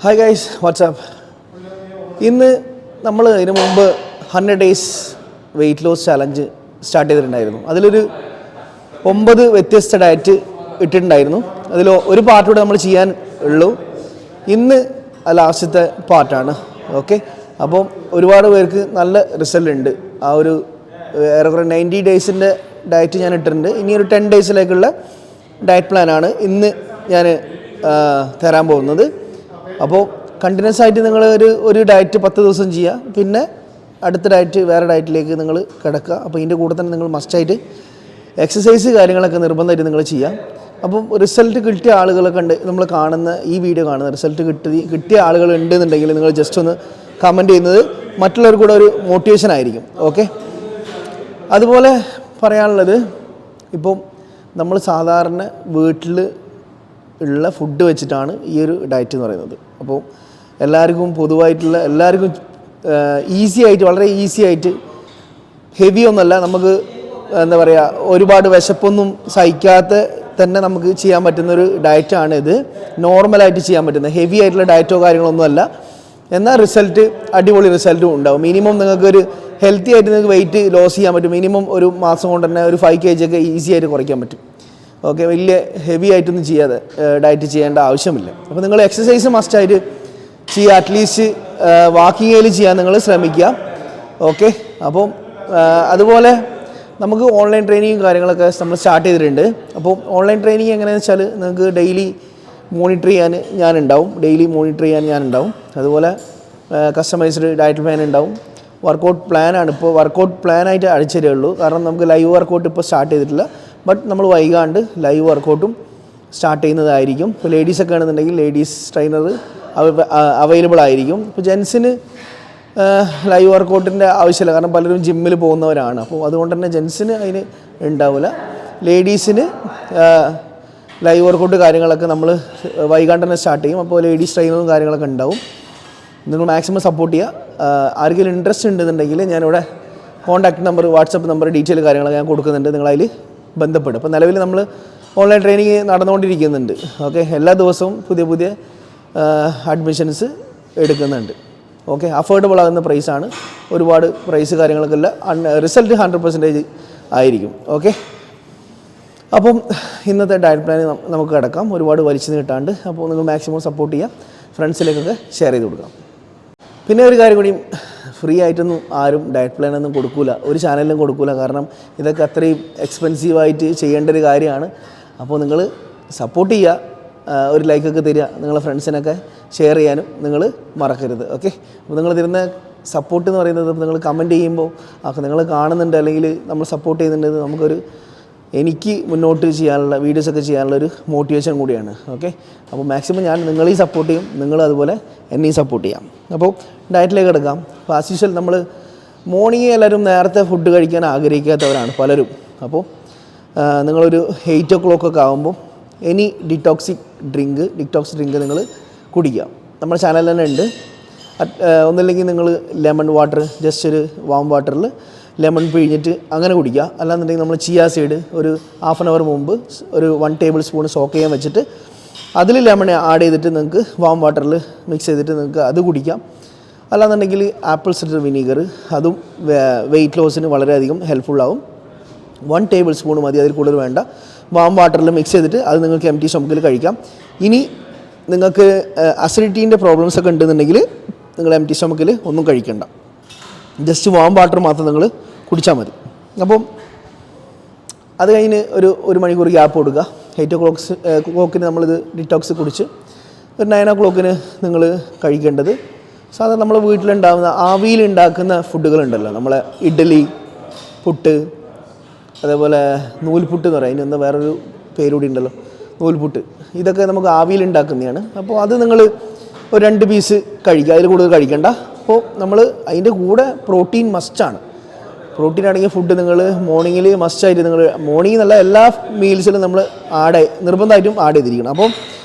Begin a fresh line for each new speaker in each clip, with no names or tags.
Hi guys, WhatsApp. ഇന്ന് നമ്മൾ ഇതിനു മുമ്പ് 100 days weight loss challenge start ചെയ്തിട്ടുണ്ടായിരുന്നു. അതിലൊരു 9 വ്യത്യസ്ത ഡയറ്റ് ഇട്ടിട്ടുണ്ടായിരുന്നു. അതിൽ ഒരു പാർട്ട് കൂടെ നമ്മൾ ചെയ്യാൻ ഉള്ളൂ. ഇന്ന് ലാസ്റ്റത്തെ പാർട്ടാണ്. ഓക്കെ, അപ്പോൾ ഒരുപാട് പേർക്ക് നല്ല റിസൾട്ട് ഉണ്ട്. ആ ഒരു ഏറെക്കുറെ 90 ഡേയ്സിൻ്റെ ഡയറ്റ് ഞാൻ ഇട്ടിട്ടുണ്ട്. ഇനി ഒരു 10 ഡേയ്സിലേക്കുള്ള ഡയറ്റ് പ്ലാനാണ് ഇന്ന് ഞാൻ തരാൻ പോകുന്നത്. അപ്പോൾ കണ്ടിന്യൂസ് ആയിട്ട് നിങ്ങൾ ഒരു ഡയറ്റ് 10 ദിവസം ചെയ്യുക, പിന്നെ അടുത്ത ഡയറ്റ് വേറെ ഡയറ്റിലേക്ക് നിങ്ങൾ കിടക്കുക. അപ്പോൾ ഇതിൻ്റെ കൂടെ തന്നെ നിങ്ങൾ മസ്റ്റായിട്ട് എക്സസൈസ് കാര്യങ്ങളൊക്കെ നിർബന്ധമായിട്ട് നിങ്ങൾ ചെയ്യാം. അപ്പം റിസൾട്ട് കിട്ടിയ ആളുകളൊക്കെ ഉണ്ട്, നമ്മൾ കാണുന്ന ഈ വീഡിയോ കാണുന്ന റിസൾട്ട് കിട്ടിയ ആളുകൾ ഉണ്ടെന്നുണ്ടെങ്കിൽ നിങ്ങൾ ജസ്റ്റ് ഒന്ന് കമൻറ്റ് ചെയ്യുന്നത് മറ്റുള്ളവർക്ക് കൂടെ ഒരു മോട്ടിവേഷൻ ആയിരിക്കും. ഓക്കെ, അതുപോലെ പറയാനുള്ളത്, ഇപ്പം നമ്മൾ സാധാരണ വീട്ടിൽ ഉള്ള ഫുഡ് വെച്ചിട്ടാണ് ഈ ഒരു ഡയറ്റ് എന്ന് പറയുന്നത്. അപ്പോൾ എല്ലാവർക്കും ഈസി ആയിട്ട്, വളരെ ഈസി ആയിട്ട്, ഹെവി ഒന്നല്ല, നമുക്ക് എന്താ പറയുക, ഒരുപാട് വിശപ്പൊന്നും സഹിക്കാത്ത തന്നെ നമുക്ക് ചെയ്യാൻ പറ്റുന്നൊരു ഡയറ്റാണ് ഇത്. നോർമലായിട്ട് ചെയ്യാൻ പറ്റുന്ന ഹെവി ആയിട്ടുള്ള ഡയറ്റോ കാര്യങ്ങളൊന്നും അല്ല. എന്നാൽ റിസൾട്ട്, അടിപൊളി റിസൾട്ടും ഉണ്ടാവും. മിനിമം നിങ്ങൾക്കൊരു ഹെൽത്തി ആയിട്ട് നിങ്ങൾക്ക് വെയിറ്റ് ലോസ് ചെയ്യാൻ പറ്റും. മിനിമം ഒരു മാസം കൊണ്ട് തന്നെ ഒരു 5 kg ഒക്കെ ഈസി ആയിട്ട് കുറയ്ക്കാൻ പറ്റും. ഓക്കെ, വലിയ ഹെവി ആയിട്ടൊന്നും ചെയ്യാതെ ഡയറ്റ് ചെയ്യേണ്ട ആവശ്യമില്ല. അപ്പോൾ നിങ്ങൾ എക്സസൈസ് മസ്റ്റായിട്ട് ചെയ്യുക. അറ്റ്ലീസ്റ്റ് വാക്കിങ്ങിൽ ചെയ്യാൻ നിങ്ങൾ ശ്രമിക്കുക. ഓക്കെ, അപ്പം അതുപോലെ നമുക്ക് ഓൺലൈൻ ട്രെയിനിങ്ങും കാര്യങ്ങളൊക്കെ നമ്മൾ സ്റ്റാർട്ട് ചെയ്തിട്ടുണ്ട്. അപ്പോൾ ഓൺലൈൻ ട്രെയിനിങ് എങ്ങനെയാണെന്ന് വെച്ചാൽ നിങ്ങൾക്ക് ഡെയിലി മോണിറ്റർ ചെയ്യാൻ ഞാനുണ്ടാവും. അതുപോലെ കസ്റ്റമൈസ്ഡ് ഡയറ്റ് പ്ലാൻ ഉണ്ടാവും. വർക്കൗട്ട് പ്ലാനാണ് ഇപ്പോൾ വർക്കൗട്ട് പ്ലാനായിട്ട് അടിച്ചതേ ഉള്ളൂ. കാരണം നമുക്ക് ലൈവ് വർക്കൗട്ട് ഇപ്പോൾ സ്റ്റാർട്ട് ചെയ്തിട്ടില്ല. ബട്ട് നമ്മൾ വൈകാണ്ട് ലൈവ് വർക്കൗട്ടും സ്റ്റാർട്ട് ചെയ്യുന്നതായിരിക്കും. ഇപ്പോൾ ലേഡീസൊക്കെ ആണെന്നുണ്ടെങ്കിൽ ലേഡീസ് ട്രെയിനർ അവൈലബിൾ ആയിരിക്കും. ഇപ്പോൾ ജെൻസിന് ലൈവ് വർക്കൗട്ടിൻ്റെ ആവശ്യമില്ല, കാരണം പലരും ജിമ്മിൽ പോകുന്നവരാണ്. അപ്പോൾ അതുകൊണ്ട് തന്നെ ജെൻസിന് അതിന് ഉണ്ടാവില്ല. ലേഡീസിന് ലൈവ് വർക്കൗട്ട് കാര്യങ്ങളൊക്കെ നമ്മൾ വൈകാണ്ട് തന്നെ സ്റ്റാർട്ട് ചെയ്യും. അപ്പോൾ ലേഡീസ് ട്രെയിനറും കാര്യങ്ങളൊക്കെ ഉണ്ടാവും. നിങ്ങൾ മാക്സിമം സപ്പോർട്ട് ചെയ്യുക. ആർക്കെങ്കിലും ഇൻട്രസ്റ്റ് ഉണ്ടെന്നുണ്ടെങ്കിൽ ഞാനിവിടെ contact number, WhatsApp number, detail കാര്യങ്ങളൊക്കെ ഞാൻ കൊടുക്കുന്നുണ്ട്. നിങ്ങളതിൽ ബന്ധപ്പെടും. അപ്പോൾ നിലവിൽ നമ്മൾ ഓൺലൈൻ ട്രെയിനിങ് നടന്നുകൊണ്ടിരിക്കുന്നുണ്ട്. ഓക്കെ, എല്ലാ ദിവസവും പുതിയ അഡ്മിഷൻസ് എടുക്കുന്നുണ്ട്. ഓക്കെ, അഫോർഡബിൾ ആകുന്ന പ്രൈസാണ്. ഒരുപാട് പ്രൈസ് കാര്യങ്ങളൊക്കെ ഇല്ല. റിസൾട്ട് 100% ആയിരിക്കും. ഓക്കെ, അപ്പം ഇന്നത്തെ ഡയറ്റ് പ്ലാൻ നമുക്ക് കിടക്കാം, ഒരുപാട് വലിച്ചു നീട്ടാണ്ട്. അപ്പോൾ നിങ്ങൾ മാക്സിമം സപ്പോർട്ട് ചെയ്യുക, ഫ്രണ്ട്സിലേക്കൊക്കെ ഷെയർ ചെയ്ത് കൊടുക്കാം. പിന്നെ ഒരു കാര്യം കൂടി, ഫ്രീ ആയിട്ടൊന്നും ആരും ഡയറ്റ് പ്ലാനൊന്നും കൊടുക്കില്ല, ഒരു ചാനലിലും കൊടുക്കില്ല. കാരണം ഇതൊക്കെ അത്രയും എക്സ്പെൻസീവായിട്ട് ചെയ്യേണ്ട ഒരു കാര്യമാണ്. അപ്പോൾ നിങ്ങൾ സപ്പോർട്ട് ചെയ്യുക, ഒരു ലൈക്കൊക്കെ തരിക, നിങ്ങളെ ഫ്രണ്ട്സിനൊക്കെ ഷെയർ ചെയ്യാനും നിങ്ങൾ മറക്കരുത്. ഓക്കെ, അപ്പോൾ നിങ്ങൾ തരുന്ന സപ്പോർട്ട് എന്ന് പറയുന്നത്, നിങ്ങൾ കമൻറ്റ് ചെയ്യുമ്പോൾ നിങ്ങൾ കാണുന്നുണ്ട് അല്ലെങ്കിൽ നമ്മൾ സപ്പോർട്ട് ചെയ്യുന്നുണ്ട്, നമുക്കൊരു എനിക്ക് മുന്നോട്ട് ചെയ്യാനുള്ള വീഡിയോസൊക്കെ ചെയ്യാനുള്ള ഒരു മോട്ടിവേഷൻ കൂടിയാണ്. ഓക്കെ, അപ്പോൾ മാക്സിമം ഞാൻ നിങ്ങളെയും സപ്പോർട്ട് ചെയ്യും, നിങ്ങൾ അതുപോലെ എന്നെയും സപ്പോർട്ട് ചെയ്യാം. അപ്പോൾ ഡയറ്റിലേക്ക് എടുക്കാം. അപ്പോൾ ആസ് യൂഷ്വൽ നമ്മൾ മോർണിംഗ് എല്ലാവരും നേരത്തെ ഫുഡ് കഴിക്കാൻ ആഗ്രഹിക്കാത്തവരാണ് പലരും. അപ്പോൾ നിങ്ങളൊരു 8 o'clock ഒക്കെ ആകുമ്പോൾ എനി ഡിറ്റോക്സ് ഡ്രിങ്ക് നിങ്ങൾ കുടിക്കുക. നമ്മുടെ ചാനലിൽ തന്നെ ഉണ്ട്. ഒന്നില്ലെങ്കിൽ നിങ്ങൾ ലെമൺ വാട്ടർ, ജസ്റ്റ് ഒരു വാം വാട്ടറിൽ ലെമൺ പിഴിഞ്ഞിട്ട് അങ്ങനെ കുടിക്കുക. അല്ലാന്നുണ്ടെങ്കിൽ നമ്മൾ ചിയ സീഡ് ഒരു 1/2 hour മുമ്പ് ഒരു 1 tablespoon സോക്ക് ചെയ്യാൻ വെച്ചിട്ട് അതിൽ ലെമൺ ആഡ് ചെയ്തിട്ട് നിങ്ങൾക്ക് വാം വാട്ടറിൽ മിക്സ് ചെയ്തിട്ട് നിങ്ങൾക്ക് അത് കുടിക്കാം. അല്ലാന്നുണ്ടെങ്കിൽ ആപ്പിൾ സിഡർ വിനീഗർ, അതും വെയിറ്റ് ലോസിന് വളരെയധികം ഹെൽപ്ഫുള്ളാവും. 1 tablespoon മതി, അതിൽ കൂടുതൽ വേണ്ട. വാം വാട്ടറിൽ മിക്സ് ചെയ്തിട്ട് അത് നിങ്ങൾക്ക് എംപ്റ്റി സ്റ്റൊമക്കിൽ കഴിക്കാം. ഇനി നിങ്ങൾക്ക് അസിഡിറ്റീൻ്റെ പ്രോബ്ലംസ് ഒക്കെ ഉണ്ടെന്നുണ്ടെങ്കിൽ നിങ്ങൾ എംപ്റ്റി സ്റ്റൊമക്കിൽ ഒന്നും കഴിക്കണ്ട, ജസ്റ്റ് വാം വാട്ടർ മാത്രം നിങ്ങൾ കുടിച്ചാൽ മതി. അപ്പം അത് കഴിഞ്ഞ് ഒരു മണിക്കൂർ ഗ്യാപ്പ് കൊടുക്കുക. 8 o'clock നമ്മളിത് ഡിറ്റോക്സ് കുടിച്ച് ഒരു 9 o'clock നിങ്ങൾ കഴിക്കേണ്ടത് സാധാരണ നമ്മൾ വീട്ടിലുണ്ടാകുന്ന ആവിയിലുണ്ടാക്കുന്ന ഫുഡുകളുണ്ടല്ലോ, നമ്മളെ ഇഡ്ഡലി, പുട്ട്, അതേപോലെ നൂൽപുട്ട് എന്ന് പറയും, അതിന് വേറൊരു പേരുകൂടി ഉണ്ടല്ലോ, നൂൽപുട്ട്. ഇതൊക്കെ നമുക്ക് ആവിയിലുണ്ടാക്കുന്നതാണ്. അപ്പോൾ അത് നിങ്ങൾ ഒരു 2 പീസ് കഴിക്കുക, അതിൽ കൂടുതൽ കഴിക്കണ്ട. അപ്പോൾ നമ്മൾ അതിൻ്റെ കൂടെ പ്രോട്ടീൻ മസ്റ്റാണ്. പ്രോട്ടീൻ അടങ്ങിയ ഫുഡ് നിങ്ങൾ മോർണിംഗിൽ മസ്റ്റായിട്ട്, നിങ്ങൾ മോർണിംഗ് എന്നല്ല എല്ലാ മീൽസിലും നമ്മൾ നിർബന്ധമായിട്ടും ആഡ് ചെയ്തിരിക്കണം. അപ്പം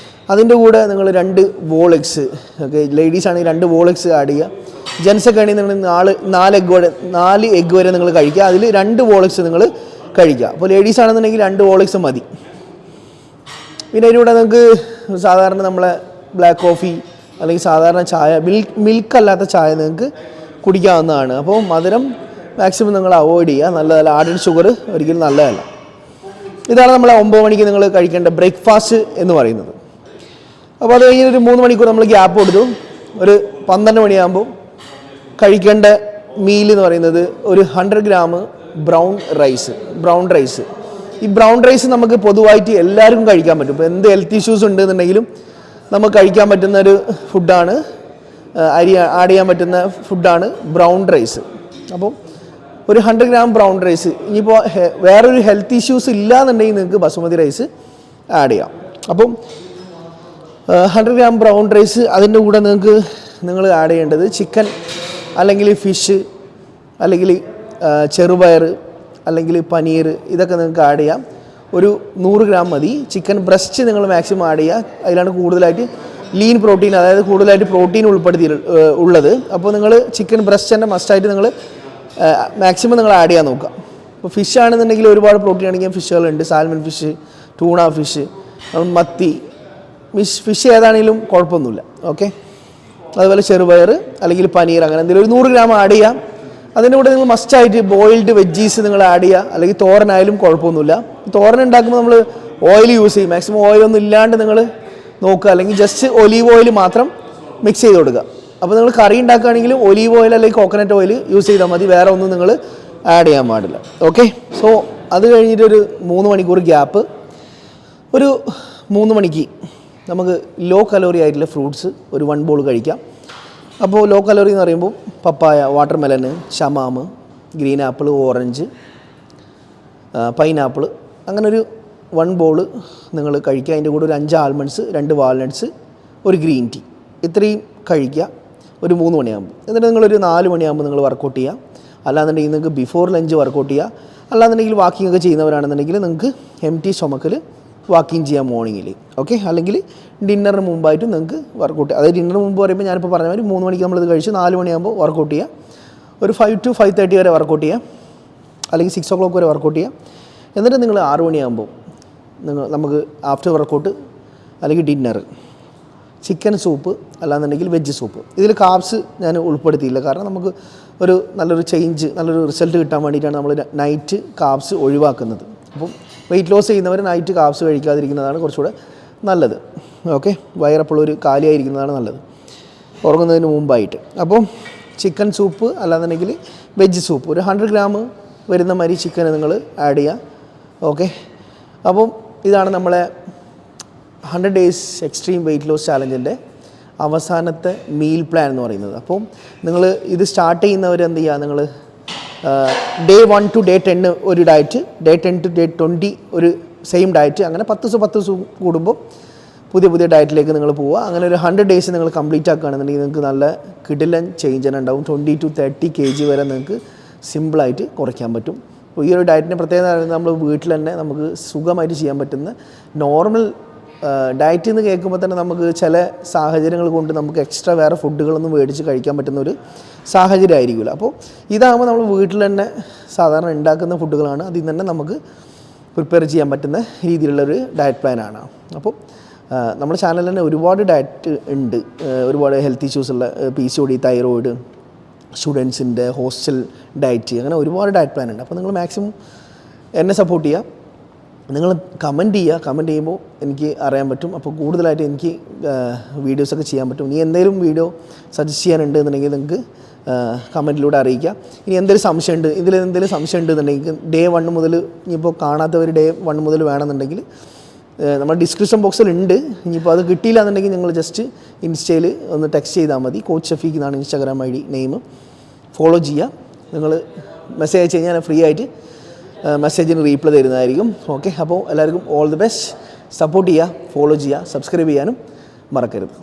അതിൻ്റെ കൂടെ നിങ്ങൾ 2 whole eggs, ഓക്കെ, ലേഡീസ് ആണെങ്കിൽ 2 whole eggs ആഡ് ചെയ്യുക. ജെൻസൊക്കെ ആണെങ്കിൽ നിങ്ങൾ 4 egg വരെ നിങ്ങൾ കഴിക്കുക, അതിൽ 2 whole eggs നിങ്ങൾ കഴിക്കുക. അപ്പോൾ ലേഡീസ് ആണെന്നുണ്ടെങ്കിൽ 2 whole eggs മതി. പിന്നെ അതിലൂടെ നിങ്ങൾക്ക് സാധാരണ നമ്മളെ ബ്ലാക്ക് കോഫി, അല്ലെങ്കിൽ സാധാരണ ചായ മിൽക്കല്ലാത്ത ചായ നിങ്ങൾക്ക് കുടിക്കാവുന്നതാണ്. അപ്പോൾ മധുരം മാക്സിമം നിങ്ങൾ അവോയ്ഡ് ചെയ്യുക. നല്ലതല്ല. ആഡഡ് ഷുഗർ ഒരിക്കലും നല്ലതല്ല. ഇതാണ് നമ്മളെ 9 മണിക്ക് നിങ്ങൾ കഴിക്കേണ്ട ബ്രേക്ക്ഫാസ്റ്റ് എന്ന് പറയുന്നത്. അപ്പോൾ അത് കഴിഞ്ഞ് ഒരു 3 മണിക്കൂർ നമ്മൾ ഗ്യാപ്പ് കൊടുത്തു. ഒരു 12 മണിയാകുമ്പോൾ കഴിക്കേണ്ട മീൽ എന്ന് പറയുന്നത് ഒരു 100 ഗ്രാം ബ്രൗൺ റൈസ്. ഈ ബ്രൗൺ റൈസ് നമുക്ക് പൊതുവായിട്ട് എല്ലാവർക്കും കഴിക്കാൻ പറ്റും. ഇപ്പോൾ എന്ത് ഹെൽത്ത് ഇഷ്യൂസ് ഉണ്ടെന്നുണ്ടെങ്കിലും നമുക്ക് കഴിക്കാൻ പറ്റുന്ന ഒരു ഫുഡാണ്, അരി ആഡ് ചെയ്യാൻ പറ്റുന്ന ഫുഡാണ് ബ്രൗൺ റൈസ്. അപ്പോൾ ഒരു 100 ഗ്രാം ബ്രൗൺ റൈസ്. ഇനിയിപ്പോൾ വേറൊരു ഹെൽത്ത് ഇഷ്യൂസ് ഇല്ലയെന്നുണ്ടെങ്കിൽ നിങ്ങൾക്ക് ബസുമതി റൈസ് ആഡ് ചെയ്യാം. അപ്പം 100 ഗ്രാം ബ്രൗൺ റൈസ്. അതിൻ്റെ കൂടെ നിങ്ങൾ ആഡ് ചെയ്യേണ്ടത് ചിക്കൻ അല്ലെങ്കിൽ ഫിഷ് അല്ലെങ്കിൽ ചെറുപയർ അല്ലെങ്കിൽ പനീർ, ഇതൊക്കെ നിങ്ങൾക്ക് ആഡ് ചെയ്യാം. ഒരു 100 ഗ്രാം മതി. ചിക്കൻ ബ്രസ്റ്റ് നിങ്ങൾ മാക്സിമം ആഡ് ചെയ്യുക. അതിലാണ് കൂടുതലായിട്ട് ലീൻ പ്രോട്ടീൻ, അതായത് കൂടുതലായിട്ട് പ്രോട്ടീൻ ഉള്ളത്. അപ്പോൾ നിങ്ങൾ ചിക്കൻ ബ്രസ്റ്റ് തന്നെ മസ്റ്റായിട്ട് നിങ്ങൾ മാക്സിമം നിങ്ങൾ ആഡ് ചെയ്യാൻ നോക്കുക. ഇപ്പോൾ ഫിഷ് ആണെന്നുണ്ടെങ്കിൽ ഒരുപാട് പ്രോട്ടീൻ അടങ്ങിയ ഫിഷുകളുണ്ട്. സാൽമൺ ഫിഷ്, ടൂണ ഫിഷ്, മത്തി ഫിഷ് ഏതാണെങ്കിലും കുഴപ്പമൊന്നുമില്ല. ഓക്കെ. അതുപോലെ ചെറുപയർ അല്ലെങ്കിൽ പനീർ, അങ്ങനെ എന്തെങ്കിലും ഒരു 100 ഗ്രാം ആഡ് ചെയ്യാം. അതിൻ്റെ കൂടെ നിങ്ങൾ മസ്റ്റായിട്ട് ബോയിൽഡ് വെജീസ് നിങ്ങൾ ആഡ് ചെയ്യുക. അല്ലെങ്കിൽ തോരനായാലും കുഴപ്പമൊന്നുമില്ല. തോരൻ ഉണ്ടാക്കുമ്പോൾ നമ്മൾ ഓയിൽ യൂസ് ചെയ്യും. മാക്സിമം ഓയിലൊന്നും ഇല്ലാണ്ട് നിങ്ങൾ നോക്കുക. അല്ലെങ്കിൽ ജസ്റ്റ് ഒലീവ് ഓയിൽ മാത്രം മിക്സ് ചെയ്ത് കൊടുക്കുക. അപ്പോൾ നിങ്ങൾ കറി ഉണ്ടാക്കുകയാണെങ്കിൽ ഒലീവ് ഓയിൽ അല്ലെങ്കിൽ കോക്കനട്ട് ഓയിൽ യൂസ് ചെയ്താൽ മതി. വേറെ ഒന്നും നിങ്ങൾ ആഡ് ചെയ്യാൻ പാടില്ല. ഓക്കെ. സോ അത് കഴിഞ്ഞിട്ടൊരു 3 മണിക്കൂർ ഗ്യാപ്പ്. ഒരു 3 മണിക്ക് നമുക്ക് ലോ കലോറി ആയിട്ടുള്ള ഫ്രൂട്ട്സ് ഒരു 1 ബോൾ കഴിക്കാം. അപ്പോൾ ലോ കലോറി എന്ന് പറയുമ്പോൾ പപ്പായ, വാട്ടർമെലന്, ഷമാമ്, ഗ്രീൻ ആപ്പിൾ, ഓറഞ്ച്, പൈനാപ്പിൾ, അങ്ങനെ ഒരു 1 ബോൾ നിങ്ങൾ കഴിക്കുക. അതിൻ്റെ കൂടെ ഒരു 5 ആൽമണ്ട്സ്, 2 വാൾനട്ട്സ്, ഒരു ഗ്രീൻ ടീ, ഇത്രയും കഴിക്കുക ഒരു 3 മണിയാകുമ്പോൾ. എന്നിട്ട് നിങ്ങളൊരു 4 മണിയാകുമ്പോൾ നിങ്ങൾ വർക്കൗട്ട് ചെയ്യുക. അല്ലാന്നുണ്ടെങ്കിൽ നിങ്ങൾക്ക് ബിഫോർ ലഞ്ച് വർക്കൗട്ട് ചെയ്യുക. അല്ലാന്നുണ്ടെങ്കിൽ വാക്കിംഗ് ഒക്കെ ചെയ്യുന്നവരാണെന്നുണ്ടെങ്കിൽ നിങ്ങൾക്ക് എംപ്റ്റി സ്റ്റൊമക്കിൽ വാക്കിംഗ് ചെയ്യാം മോർണിംഗിൽ. ഓക്കെ. അല്ലെങ്കിൽ ഡിന്നറിന് മുമ്പായിട്ട് നിങ്ങൾക്ക് വർക്കൗട്ട് ചെയ്യാം. അതായത് ഡിന്നറിന് മുമ്പ് പറയുമ്പോൾ ഞാനിപ്പോൾ പറഞ്ഞ മാതിരി 3 മണിക്ക് നമ്മളിത് കഴിച്ച് 4 മണിയാകുമ്പോൾ വർക്കൗട്ട് ചെയ്യുക. ഒരു 5 to 5:30 വരെ വർക്കൗട്ട് ചെയ്യുക. അല്ലെങ്കിൽ 6 o'clock വരെ വർക്കൗട്ട് ചെയ്യുക. എന്നിട്ട് നിങ്ങൾ 6 മണിയാകുമ്പോൾ നമുക്ക് ആഫ്റ്റർ വർക്കൗട്ട് അല്ലെങ്കിൽ ഡിന്നർ ചിക്കൻ സൂപ്പ്, അല്ലാന്നുണ്ടെങ്കിൽ വെജ് സൂപ്പ്. ഇതിൽ കാബ്സ് ഞാൻ ഉൾപ്പെടുത്തിയില്ല. കാരണം നമുക്ക് ഒരു നല്ലൊരു നല്ലൊരു റിസൾട്ട് കിട്ടാൻ വേണ്ടിയിട്ടാണ് നമ്മൾ നൈറ്റ് കാബ്സ് ഒഴിവാക്കുന്നത്. അപ്പം വെയിറ്റ് ലോസ് ചെയ്യുന്നവർ നൈറ്റ് കാബ്സ് കഴിക്കാതിരിക്കുന്നതാണ് കുറച്ചുകൂടെ നല്ലത്. ഓക്കെ. വയറപ്പോഴൊരു കാലിയായിരിക്കുന്നതാണ് നല്ലത് ഉറങ്ങുന്നതിന് മുമ്പായിട്ട്. അപ്പം ചിക്കൻ സൂപ്പ് അല്ലാന്നുണ്ടെങ്കിൽ വെജ് സൂപ്പ് ഒരു 100 ഗ്രാം വരുന്ന മാതിരി ചിക്കൻ നിങ്ങൾ ആഡ് ചെയ്യുക. ഓക്കെ. അപ്പം ഇതാണ് നമ്മളെ 100 days എക്സ്ട്രീം വെയിറ്റ് ലോസ് ചാലഞ്ചിൻ്റെ അവസാനത്തെ മീൽ പ്ലാൻ എന്ന് പറയുന്നത്. അപ്പം നിങ്ങൾ ഇത് സ്റ്റാർട്ട് ചെയ്യുന്നവർ എന്ത് ചെയ്യുക, നിങ്ങൾ Day 1 to Day 10 ഒരു ഡയറ്റ്, Day 10 to Day 20 ഒരു സെയിം ഡയറ്റ്, അങ്ങനെ 10 ദിവസം കൂടുമ്പോൾ പുതിയ ഡയറ്റിലേക്ക് നിങ്ങൾ പോവുക. അങ്ങനെ ഒരു 100 days നിങ്ങൾ കംപ്ലീറ്റ് ആക്കുകയാണെന്നുണ്ടെങ്കിൽ നിങ്ങൾക്ക് നല്ല കിടിലൻ ചേഞ്ച് തന്നെ ഉണ്ടാവും. 20 to 30 kg വരെ നിങ്ങൾക്ക് സിമ്പിളായിട്ട് കുറയ്ക്കാൻ പറ്റും. അപ്പോൾ ഈ ഒരു ഡയറ്റിൻ്റെ പ്രത്യേകത നമ്മൾ വീട്ടിൽ തന്നെ നമുക്ക് സുഖമായിട്ട് ചെയ്യാൻ പറ്റുന്ന നോർമൽ ഡയറ്റ് എന്ന് കേൾക്കുമ്പോൾ തന്നെ നമുക്ക് ചില സാഹചര്യങ്ങൾ കൊണ്ട് നമുക്ക് എക്സ്ട്രാ വേറെ ഫുഡുകളൊന്നും മേടിച്ച് കഴിക്കാൻ പറ്റുന്ന ഒരു സാഹചര്യം ആയിരിക്കില്ല. അപ്പോൾ ഇതാകുമ്പോൾ നമ്മൾ വീട്ടിൽ തന്നെ സാധാരണ ഉണ്ടാക്കുന്ന ഫുഡുകളാണ്. അതിൽ നിന്ന് തന്നെ നമുക്ക് പ്രിപ്പയർ ചെയ്യാൻ പറ്റുന്ന രീതിയിലുള്ളൊരു ഡയറ്റ് പ്ലാനാണ്. അപ്പോൾ നമ്മുടെ ചാനലിൽ തന്നെ ഒരുപാട് ഡയറ്റ് ഉണ്ട്. ഒരുപാട് ഹെൽത്ത് ഇഷ്യൂസുള്ള PCOD, തൈറോയിഡ്, സ്റ്റുഡൻസിൻ്റെ ഹോസ്റ്റൽ ഡയറ്റ്, അങ്ങനെ ഒരുപാട് ഡയറ്റ് പ്ലാൻ ഉണ്ട്. അപ്പോൾ നിങ്ങൾ മാക്സിമം എന്നെ സപ്പോർട്ട് ചെയ്യുക. നിങ്ങൾ കമൻറ്റ് ചെയ്യുമ്പോൾ എനിക്ക് അറിയാൻ പറ്റും. അപ്പോൾ കൂടുതലായിട്ട് എനിക്ക് വീഡിയോസൊക്കെ ചെയ്യാൻ പറ്റും. ഇനി എന്തെങ്കിലും വീഡിയോ സജസ്റ്റ് ചെയ്യാനുണ്ട് എന്നുണ്ടെങ്കിൽ നിങ്ങൾക്ക് കമൻറ്റിലൂടെ അറിയിക്കുക. ഇനി എന്തെങ്കിലും സംശയമുണ്ട്, എന്തെങ്കിലും സംശയം ഉണ്ടെന്നുണ്ടെങ്കിൽ Day 1 മുതൽ, ഇനിയിപ്പോൾ കാണാത്തവർ Day 1 മുതൽ വേണമെന്നുണ്ടെങ്കിൽ നമ്മുടെ ഡിസ്ക്രിപ്ഷൻ ബോക്സിലുണ്ട്. ഇനിയിപ്പോൾ അത് കിട്ടിയില്ല എന്നുണ്ടെങ്കിൽ നിങ്ങൾ ജസ്റ്റ് ഇൻസ്റ്റയിൽ ഒന്ന് ടെക്സ്റ്റ് ചെയ്താൽ മതി. കോച്ച് ഷഫീഖ് എന്നാണ് Instagram ID നെയിം. ഫോളോ ചെയ്യുക. നിങ്ങൾ മെസ്സേജ് അയച്ച് കഴിഞ്ഞാൽ ഫ്രീ ആയിട്ട് മെസ്സേജിന് റീപ്ലൈ തരുന്നതായിരിക്കും. ഓക്കെ. അപ്പോൾ എല്ലാവർക്കും ഓൾ ദി ബെസ്റ്റ്. സപ്പോർട്ട് ചെയ്യുക, ഫോളോ ചെയ്യുക, സബ്സ്ക്രൈബ് ചെയ്യാനും മറക്കരുത്.